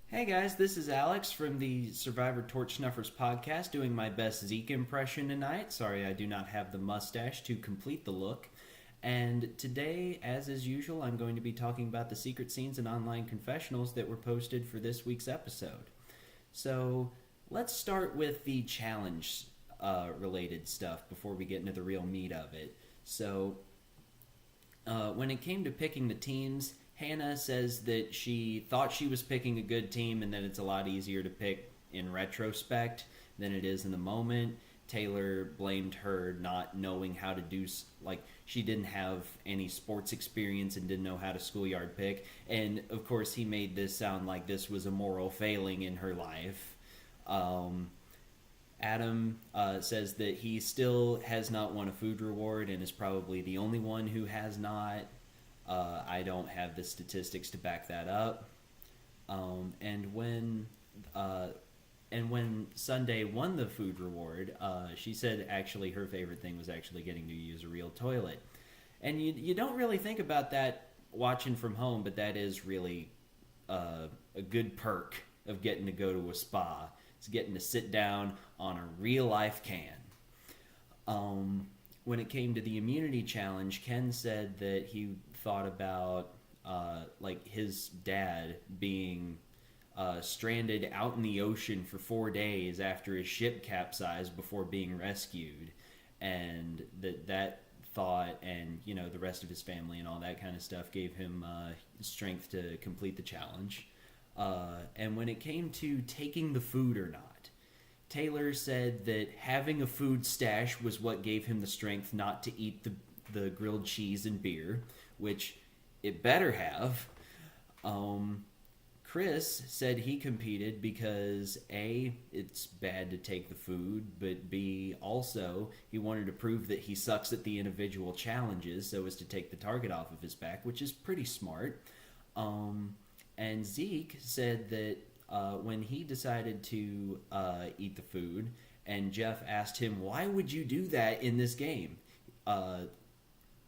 Hey guys, this is Alex from the Survivor Torch Snuffers podcast doing my best Zeke impression tonight. Sorry I do not have the mustache to complete the look. And today, as is usual, I'm going to be talking about the secret scenes and online confessionals that were posted for this week's episode. So let's start with the challenge related stuff before we get into the real meat of it. When it came to picking the teams, Hannah says that she thought she was picking a good team and that it's a lot easier to pick in retrospect than it is in the moment. Taylor blamed her not knowing how to do, like, she didn't have any sports experience and didn't know how to schoolyard pick. And of course, he made this sound like this was a moral failing in her life. Um, Adam says that he still has not won a food reward and is probably the only one who has not. I don't have the statistics to back that up. Um, and when uh, and when Sunday won the food reward, she said actually her favorite thing was actually getting to use a real toilet. And you don't really think about that watching from home, but that is really a good perk of getting to go to a spa. It's getting to sit down on a real life can. When it came to the immunity challenge, Ken said that he thought about like his dad being stranded out in the ocean for 4 days after his ship capsized before being rescued, and that thought and the rest of his family and all that kind of stuff gave him strength to complete the challenge. And when it came to taking the food or not, Taylor said that having a food stash was what gave him the strength not to eat the grilled cheese and beer, which it better have. Chris said he competed because A, it's bad to take the food, but B, also he wanted to prove that he sucks at the individual challenges so as to take the target off of his back, which is pretty smart. And Zeke said that when he decided to eat the food, and Jeff asked him, "Why would you do that in this game?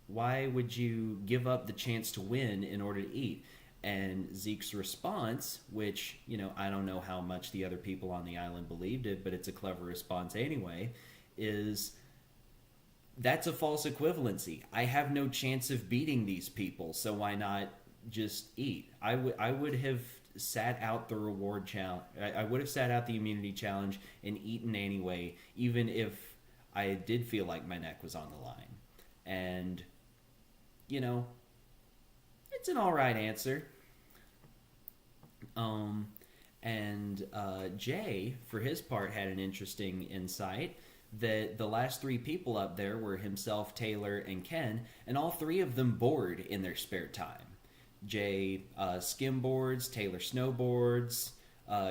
Why would you give up the chance to win in order to eat?" And Zeke's response, which, I don't know how much the other people on the island believed it, but it's a clever response anyway, is that's a false equivalency. I have no chance of beating these people, so why not just eat? I would have sat out the reward challenge. I would have sat out the immunity challenge and eaten anyway, even if I did feel like my neck was on the line. And, you know, it's an all right answer. Jay, for his part, had an interesting insight that the last three people up there were himself, Taylor, and Ken, and all three of them board in their spare time. Jay skimboards, Taylor snowboards,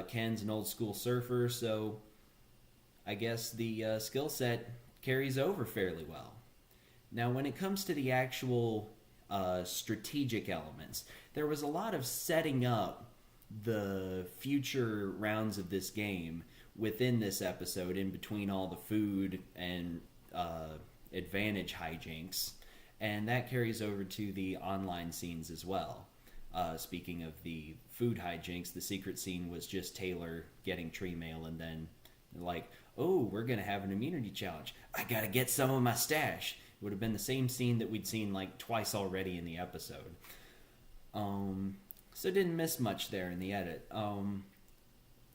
Ken's an old school surfer, so I guess the skill set carries over fairly well. Now, when it comes to the actual strategic elements, there was a lot of setting up the future rounds of this game within this episode, in between all the food and advantage hijinks, and that carries over to the online scenes as well. Speaking of the food hijinks, the secret scene was just Taylor getting tree mail and then like, oh, we're going to have an immunity challenge. I got to get some of my stash. It would have been the same scene that we'd seen like twice already in the episode. So didn't miss much there in the edit.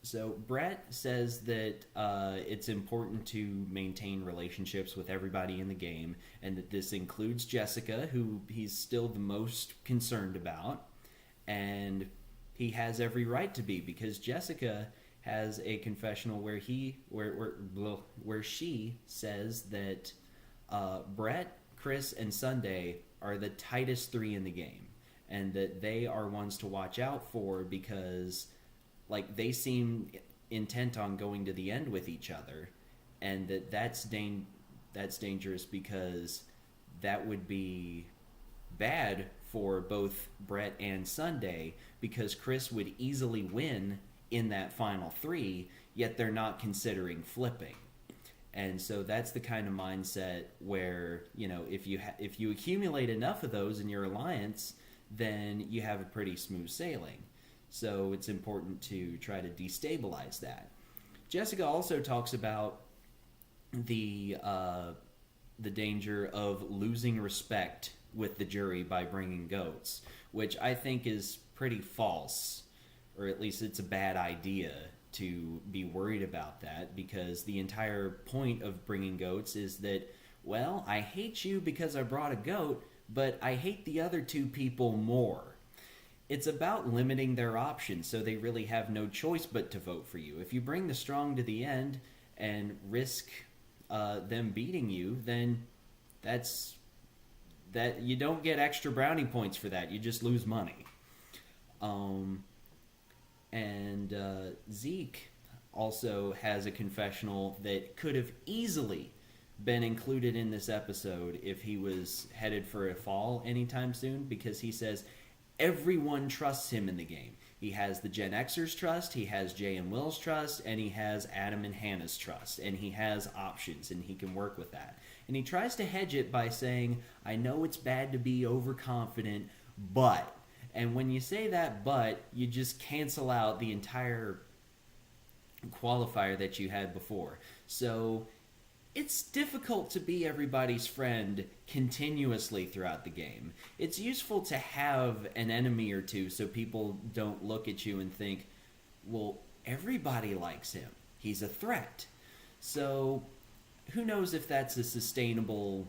So Brett says that it's important to maintain relationships with everybody in the game, and that this includes Jessica, who he's still the most concerned about, and he has every right to be, because Jessica has a confessional where she says that Brett, Chris, and Sunday are the tightest three in the game, and that they are ones to watch out for because like they seem intent on going to the end with each other, and that's dangerous because that would be bad for both Brett and Sunday, because Chris would easily win in that final three, yet they're not considering flipping. And so that's the kind of mindset where, if you accumulate enough of those in your alliance, then you have a pretty smooth sailing. So it's important to try to destabilize that. Jessica also talks about the the danger of losing respect with the jury by bringing goats, which I think is pretty false, or at least it's a bad idea to be worried about that, because the entire point of bringing goats is that, well, I hate you because I brought a goat, but I hate the other two people more. It's about limiting their options so they really have no choice but to vote for you. If you bring the strong to the end and risk them beating you, then that's that you don't get extra brownie points for that. You just lose money. Um, and Zeke also has a confessional that could have easily been included in this episode if he was headed for a fall anytime soon, because he says everyone trusts him in the game. He has the Gen Xers trust, he has Jay and Will's trust, and he has Adam and Hannah's trust, and he has options, and he can work with that. And he tries to hedge it by saying, I know it's bad to be overconfident, but... And when you say that but, you just cancel out the entire qualifier that you had before. So it's difficult to be everybody's friend continuously throughout the game. It's useful to have an enemy or two so people don't look at you and think, well, everybody likes him. He's a threat. So who knows if that's a sustainable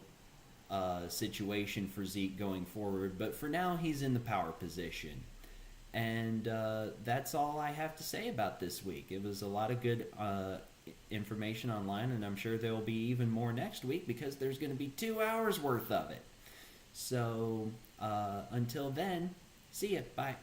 situation for Zeke going forward, but for now he's in the power position. And that's all I have to say about this week. It was a lot of good information online, and I'm sure there will be even more next week because there's going to be 2 hours worth of it. So until then, see ya. Bye.